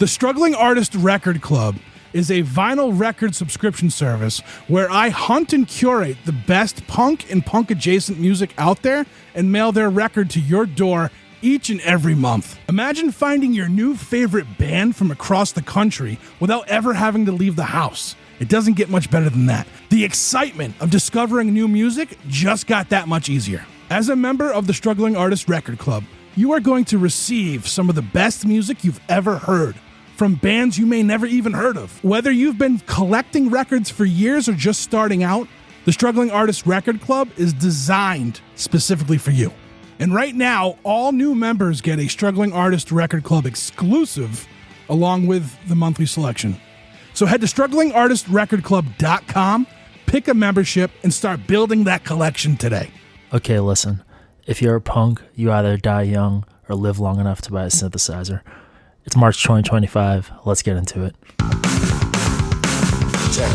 The Struggling Artist Record Club is a vinyl record subscription service where I hunt and curate the best punk and punk-adjacent music out there and mail their record to your door each and every month. Imagine finding your new favorite band from across the country without ever having to leave the house. It doesn't get much better than that. The excitement of discovering new music just got that much easier. As a member of the Struggling Artist Record Club, you are going to receive some of the best music you've ever heard from bands you may never even heard of. Whether you've been collecting records for years or just starting out, the Struggling Artist Record Club is designed specifically for you. And right now, all new members get a Struggling Artist Record Club exclusive along with the monthly selection. So head to StrugglingArtistRecordClub.com, pick a membership, and start building that collection today. Okay, listen. If you're a punk, you either die young or live long enough to buy a synthesizer. It's March 2025. Let's get into it. Check.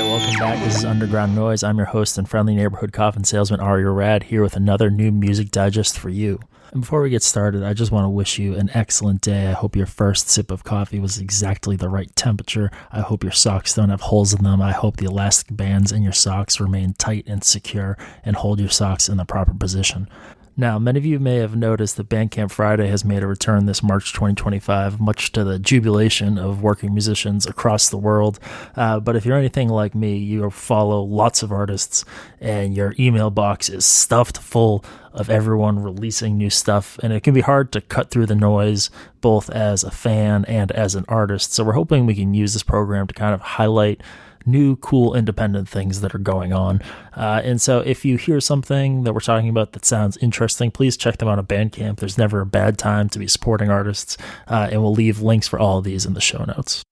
Welcome back. This is Underground Noise. I'm your host and friendly neighborhood coffin salesman, Ari Rad, here with another new music digest for you. And before we get started, I just want to wish you an excellent day. I hope your first sip of coffee was exactly the right temperature. I hope your socks don't have holes in them. I hope the elastic bands in your socks remain tight and secure and hold your socks in the proper position. Now, many of you may have noticed that Bandcamp Friday has made a return this March 2025, much to the jubilation of working musicians across the world. But if you're anything like me, you follow lots of artists, and your email box is stuffed full of everyone releasing new stuff, and it can be hard to cut through the noise, both as a fan and as an artist. So we're hoping we can use this program to kind of highlight new, cool, independent things that are going on. And so if you hear something that we're talking about that sounds interesting, please check them out on Bandcamp. There's never a bad time to be supporting artists, and we'll leave links for all of these in the show notes.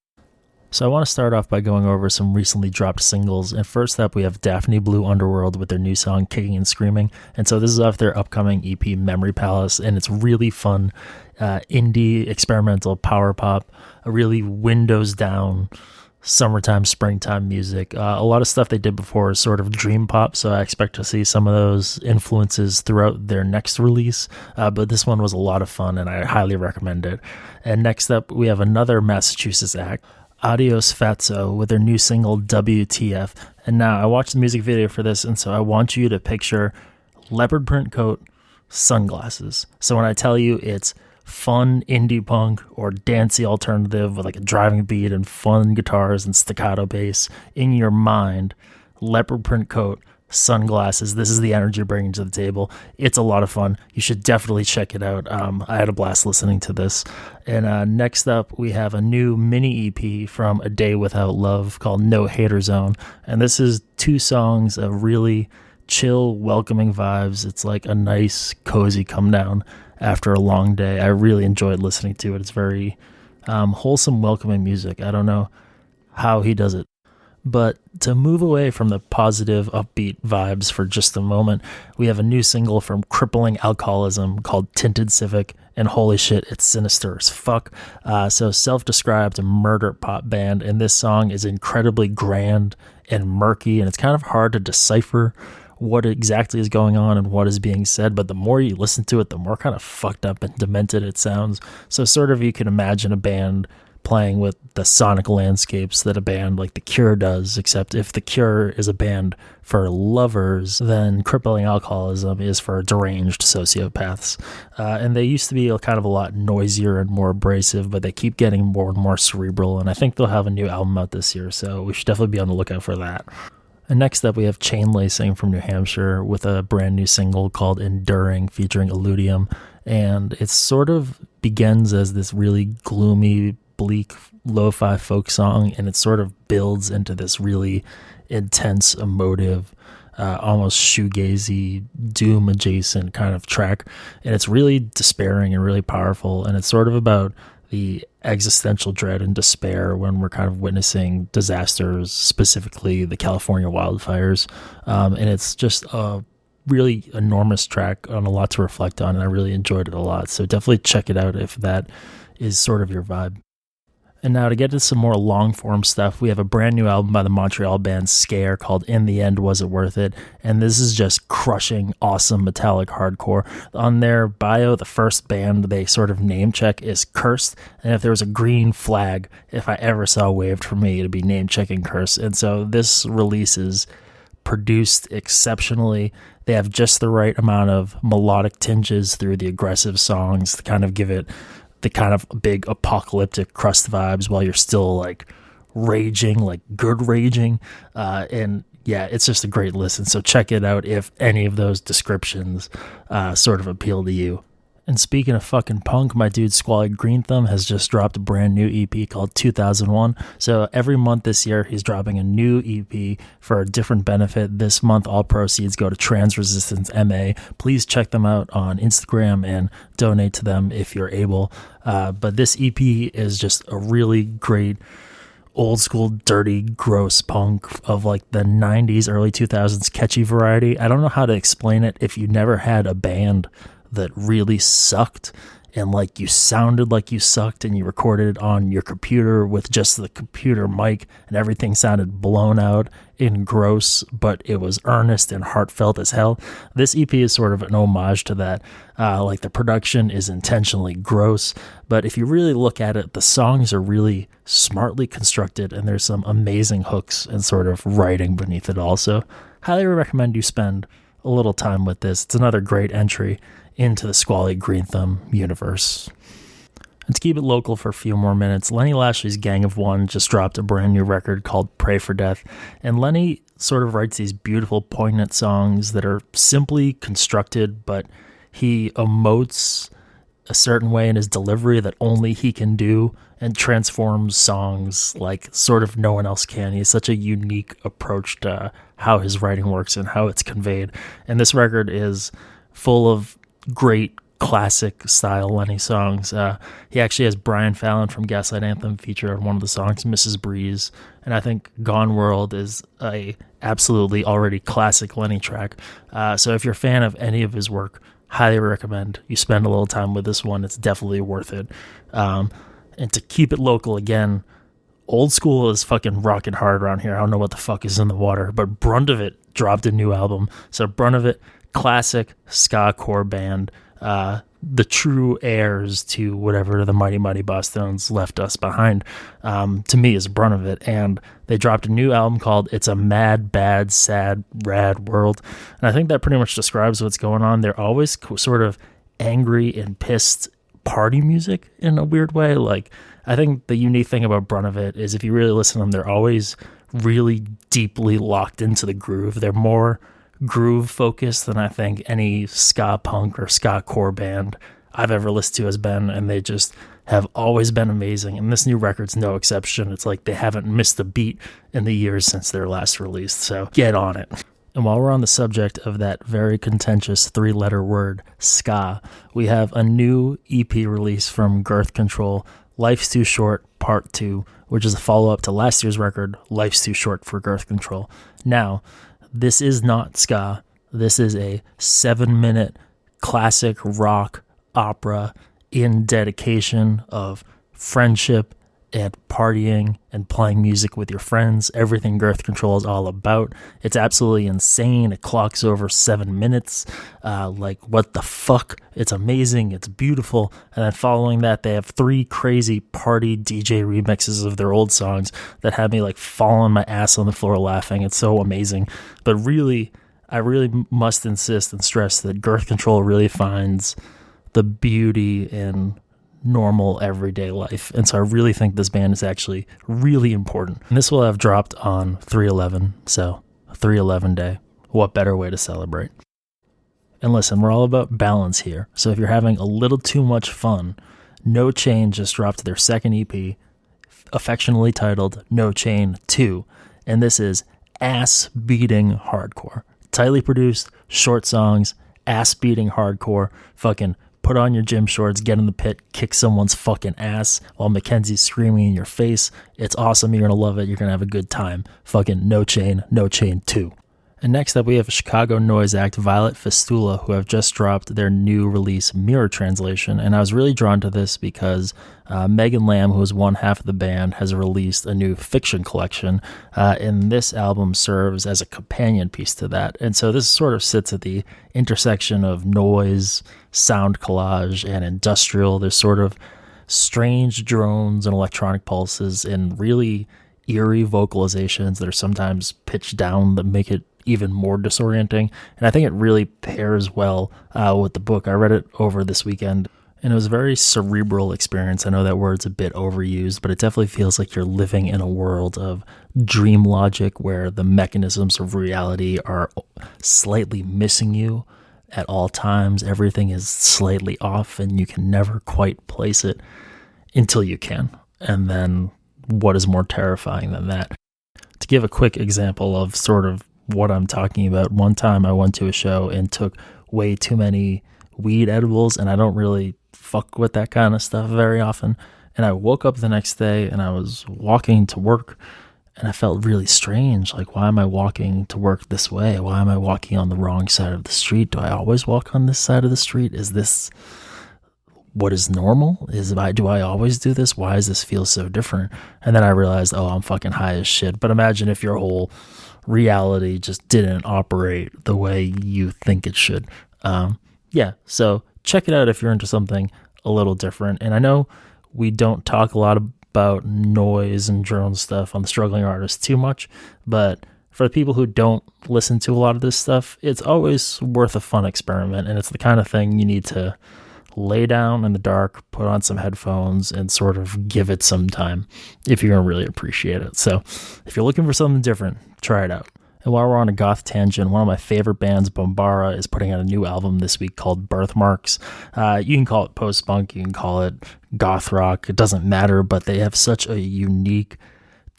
So I want to start off by going over some recently dropped singles. And first up, we have Daphne Blue Underworld with their new song, Kicking and Screaming. And so this is off their upcoming EP, Memory Palace, and it's really fun, indie, experimental power pop, a really windows down, summertime, springtime music. A lot of stuff they did before is sort of dream pop, so I expect to see some of those influences throughout their next release. But this one was a lot of fun, and I highly recommend it. And next up, we have another Massachusetts act, Adios Fatso, with their new single WTF. And now I watched the music video for this, and so I want you to picture leopard print coat, sunglasses. So when I tell you it's fun indie punk or dancey alternative with like a driving beat and fun guitars and staccato bass, in your mind, leopard print coat, sunglasses, this is the energy you're bringing to the table. It's a lot of fun. You should definitely check it out. I had a blast listening to this. And next up, we have a new mini EP from A Day Without Love called No Hater Zone. And this is 2 songs of really chill, welcoming vibes. It's like a nice, cozy come down after a long day. I really enjoyed listening to it. It's very wholesome, welcoming music. I don't know how he does it. But to move away from the positive, upbeat vibes for just a moment, we have a new single from Crippling Alcoholism called Tinted Civic, and holy shit, it's sinister as fuck. So self-described murder pop band, and this song is incredibly grand and murky, and it's kind of hard to decipher what exactly is going on and what is being said, but the more you listen to it, the more kind of fucked up and demented it sounds. So sort of you can imagine a band playing with the sonic landscapes that a band like The Cure does, except if The Cure is a band for lovers, then Crippling Alcoholism is for deranged sociopaths. And they used to be kind of a lot noisier and more abrasive, but they keep getting more and more cerebral, and I think they'll have a new album out this year, so we should definitely be on the lookout for that. And next up, we have Chainlacing from New Hampshire with a brand new single called Enduring featuring Illudium. And it sort of begins as this really gloomy, bleak, lo-fi folk song, and it sort of builds into this really intense, emotive, almost shoegazy, doom-adjacent kind of track. And it's really despairing and really powerful, and it's sort of about the existential dread and despair when we're kind of witnessing disasters, specifically the California wildfires. And it's just a really enormous track on a lot to reflect on, and I really enjoyed it a lot. So definitely check it out if that is sort of your vibe. And now to get to some more long-form stuff, we have a brand new album by the Montreal band Scare called In the End, Was It Worth It? And this is just crushing, awesome metallic hardcore. On their bio, the first band they sort of name check is Cursed. And if there was a green flag, if I ever saw waved for me, it'd be name checking Cursed. And so this release is produced exceptionally. They have just the right amount of melodic tinges through the aggressive songs to kind of give it the kind of big apocalyptic crust vibes while you're still like raging, like good raging. And yeah, it's just a great listen. So check it out if any of those descriptions sort of appeal to you. And speaking of fucking punk, my dude Squallie Greenthumb has just dropped a brand new EP called 2001. So every month this year, he's dropping a new EP for a different benefit. This month, all proceeds go to Trans Resistance MA. Please check them out on Instagram and donate to them if you're able. But this EP is just a really great old school, dirty, gross punk of like the 90s, early 2000s catchy variety. I don't know how to explain it if you never had a band that really sucked and like you sounded like you sucked and you recorded it on your computer with just the computer mic and everything sounded blown out and gross, but it was earnest and heartfelt as hell. This EP is sort of an homage to that. Like the production is intentionally gross, but if you really look at it, the songs are really smartly constructed and there's some amazing hooks and sort of writing beneath it also. Highly recommend you spend a little time with this. It's another great entry into the Squallie Greenthumb universe. And to keep it local for a few more minutes, Lenny Lashley's Gang of One just dropped a brand new record called Pray for Death. And Lenny sort of writes these beautiful, poignant songs that are simply constructed, but he emotes a certain way in his delivery that only he can do and transforms songs like sort of no one else can. He has such a unique approach to how his writing works and how it's conveyed. And this record is full of great classic style Lenny songs. He actually has Brian Fallon from Gaslight Anthem featured on one of the songs, Mrs. Breeze, and I think Gone World is a absolutely already classic Lenny track. So if you're a fan of any of his work, highly recommend you spend a little time with this one. It's definitely worth it. And to keep it local again, old school is fucking rocking hard around here. I don't know what the fuck is in the water, but Brunt of It dropped a new album. So Brunt of It, classic ska core band, the true heirs to whatever the Mighty Mighty Bosstones left us behind, to me is Brunt of It. And they dropped a new album called It's a Mad, Bad, Sad, Rad World. And I think that pretty much describes what's going on. They're always sort of angry and pissed party music in a weird way. Like, I think the unique thing about Brunt of It is if you really listen to them, they're always really deeply locked into the groove. They're more groove focused than I think any ska punk or ska core band I've ever listened to has been, and they just have always been amazing, and this new record's no exception. It's like they haven't missed a beat in the years since their last release, so get on it. And while we're on the subject of that very contentious three-letter word, ska, we have a new EP release from Girth Control, Life's Too Short Part 2, which is a follow-up to last year's record, Life's Too Short for Girth Control. Now, this is not ska. This is a 7-minute classic rock opera in dedication of friendship and partying and playing music with your friends. Everything Girth Control is all about. It's absolutely insane. It clocks over 7 minutes. Like, what the fuck? It's amazing. It's beautiful. And then following that, they have 3 crazy party DJ remixes of their old songs that had me like fall on my ass on the floor laughing. It's so amazing. But really, I really must insist and stress that Girth Control really finds the beauty in normal everyday life, and so I really think this band is actually really important. And this will have dropped on 3/11, so 3/11 day. What better way to celebrate? And listen, we're all about balance here, so if you're having a little too much fun, No Chain just dropped their second EP, affectionately titled No Chain 2, and this is ass-beating hardcore. Tightly produced, short songs, ass-beating hardcore, fucking put on your gym shorts, get in the pit, kick someone's fucking ass while Mackenzie's screaming in your face. It's awesome. You're going to love it. You're going to have a good time. Fucking No Chain 2. And next up, we have Chicago noise act Violet Fistula, who have just dropped their new release, Mirror Translation. And I was really drawn to this because Megan Lamb, who is one half of the band, has released a new fiction collection. And this album serves as a companion piece to that. And so this sort of sits at the intersection of noise, sound collage, and industrial. There's sort of strange drones and electronic pulses and really eerie vocalizations that are sometimes pitched down that make it even more disorienting. And I think it really pairs well with the book. I read it over this weekend, and it was a very cerebral experience. I know that word's a bit overused, but it definitely feels like you're living in a world of dream logic where the mechanisms of reality are slightly missing you at all times. Everything is slightly off, and you can never quite place it until you can. And then what is more terrifying than that? To give a quick example of sort of what I'm talking about, one time I went to a show and took way too many weed edibles, and I don't really fuck with that kind of stuff very often. And I woke up the next day and I was walking to work, and I felt really strange. Like, why am I walking to work this way? Why am I walking on the wrong side of the street? Do I always walk on this side of the street? Is this what is normal? Do I always do this? Why does this feel so different? And then I realized, oh, I'm fucking high as shit. But imagine if your whole reality just didn't operate the way you think it should. So check it out if you're into something a little different. And I know we don't talk a lot about noise and drone stuff on the Struggling Artist too much, but for the people who don't listen to a lot of this stuff, it's always worth a fun experiment. And it's the kind of thing you need to lay down in the dark, put on some headphones, and sort of give it some time if you're going to really appreciate it. So if you're looking for something different, try it out. And while we're on a goth tangent, one of my favorite bands, Bambara, is putting out a new album this week called Birthmarks. You can call it post-punk, you can call it goth rock, it doesn't matter, but they have such a unique,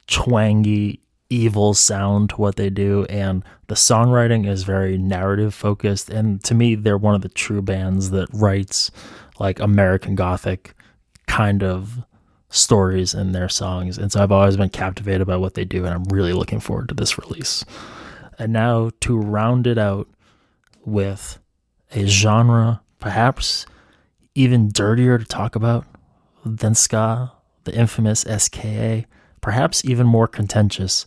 twangy, evil sound to what they do, and the songwriting is very narrative focused, and to me they're one of the true bands that writes like American Gothic kind of stories in their songs. And so I've always been captivated by what they do, and I'm really looking forward to this release. And now to round it out with a genre perhaps even dirtier to talk about than ska, the infamous SKA, perhaps even more contentious,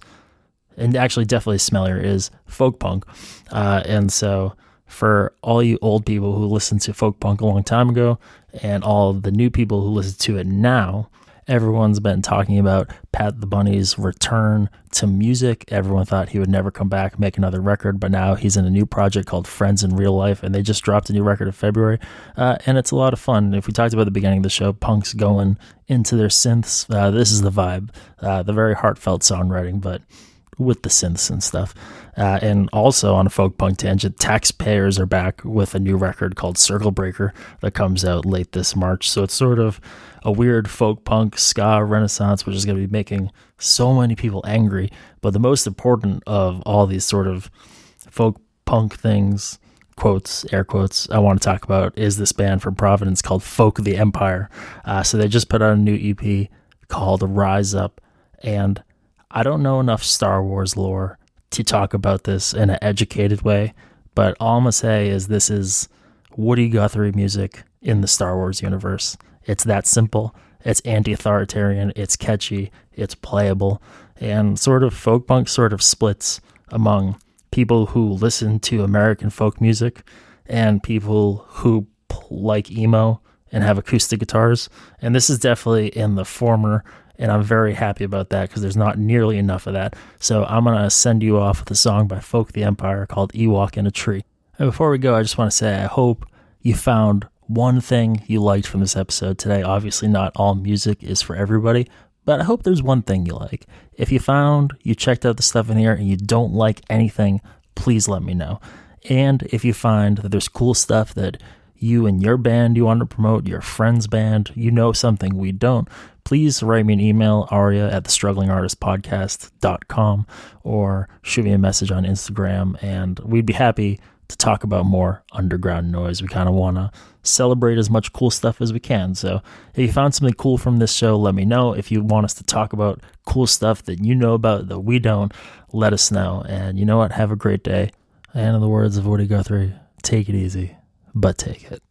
and actually definitely smellier, is folk punk. And so for all you old people who listened to folk punk a long time ago, and all the new people who listen to it now, everyone's been talking about Pat the Bunny's return to music. Everyone thought he would never come back, make another record, but now he's in a new project called Friends in Real Life, and they just dropped a new record in February, and it's a lot of fun. If we talked about at the beginning of the show, punks going into their synths, this is the vibe, the very heartfelt songwriting, but with the synths and stuff. And also on a folk punk tangent, Taxpayers are back with a new record called Circle Breaker that comes out late this March. So it's sort of a weird folk punk ska renaissance, which is going to be making so many people angry. But the most important of all these sort of folk punk things, quotes, air quotes, I want to talk about is this band from Providence called Folk the Empire. So they just put out a new EP called Rise Up, and I don't know enough Star Wars lore to talk about this in an educated way, but all I'm going to say is this is Woody Guthrie music in the Star Wars universe. It's that simple. It's anti-authoritarian. It's catchy. It's playable. And sort of folk punk sort of splits among people who listen to American folk music and people who like emo and have acoustic guitars. And this is definitely in the former, and I'm very happy about that because there's not nearly enough of that. So I'm going to send you off with a song by Folk the Empire called Ewok in a Tree. And before we go, I just want to say I hope you found one thing you liked from this episode today. Obviously, not all music is for everybody, but I hope there's one thing you like. If you checked out the stuff in here and you don't like anything, please let me know. And if you find that there's cool stuff that you and your band you want to promote, your friend's band, you know something we don't, please write me an email, aria@thestrugglingartistpodcast.com, or shoot me a message on Instagram, and we'd be happy to talk about more underground noise. We kind of want to celebrate as much cool stuff as we can. So if you found something cool from this show, let me know. If you want us to talk about cool stuff that you know about that we don't, let us know. And you know what? Have a great day. And in the words of Woody Guthrie, take it easy, but take it.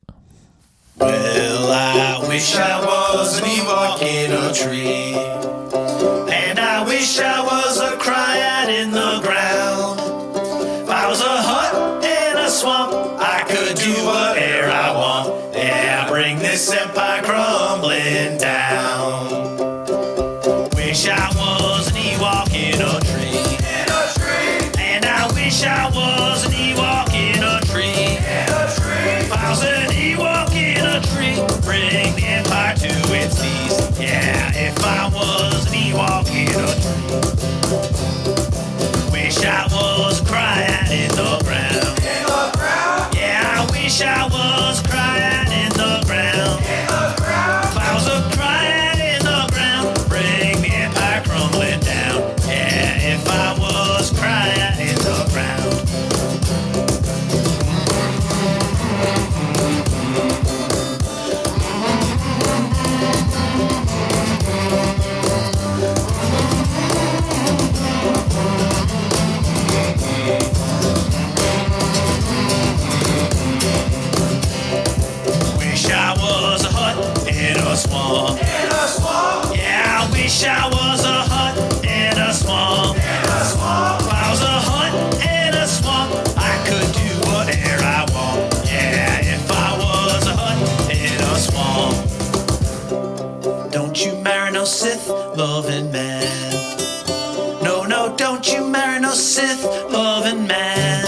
Well, I wish I was an Ewok in a tree, and I wish I was a cryad in the ground. If I was a hut in a swamp, I could do whatever I want. Yeah, bring this empire crumbling down. Wish I was an Ewok in a tree, and I wish I was an Ewok in a tree. If I was an Ewok in a tree, bring the empire to its knees. Yeah, if I was an Ewok in a tree. Wish I was crying in the ground. Yeah, I wish I was crying in the ground. If I was a crying in the ground, bring the empire crumbling down. Yeah, if I was crying in the ground. Wish I was a hut in a swamp. Yeah, I wish I was a hut in a swamp. If I was a hut in a swamp, I could do whatever I want. Yeah, if I was a hut in a swamp. Don't you marry no Sith loving man. No, no, don't you marry no Sith loving man.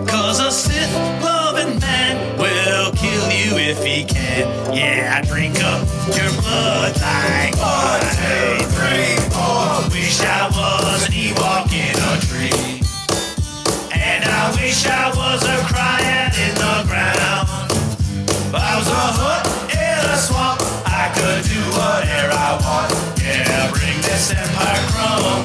'Cause a Sith loving man will kill you if he can. Yeah, drink up your blood like 1, 2, 3, 4. Wish I was an Ewok in a tree, and I wish I was a cryad in the ground. If I was a hut in a swamp, I could do whatever I want. Yeah, bring this empire crumbling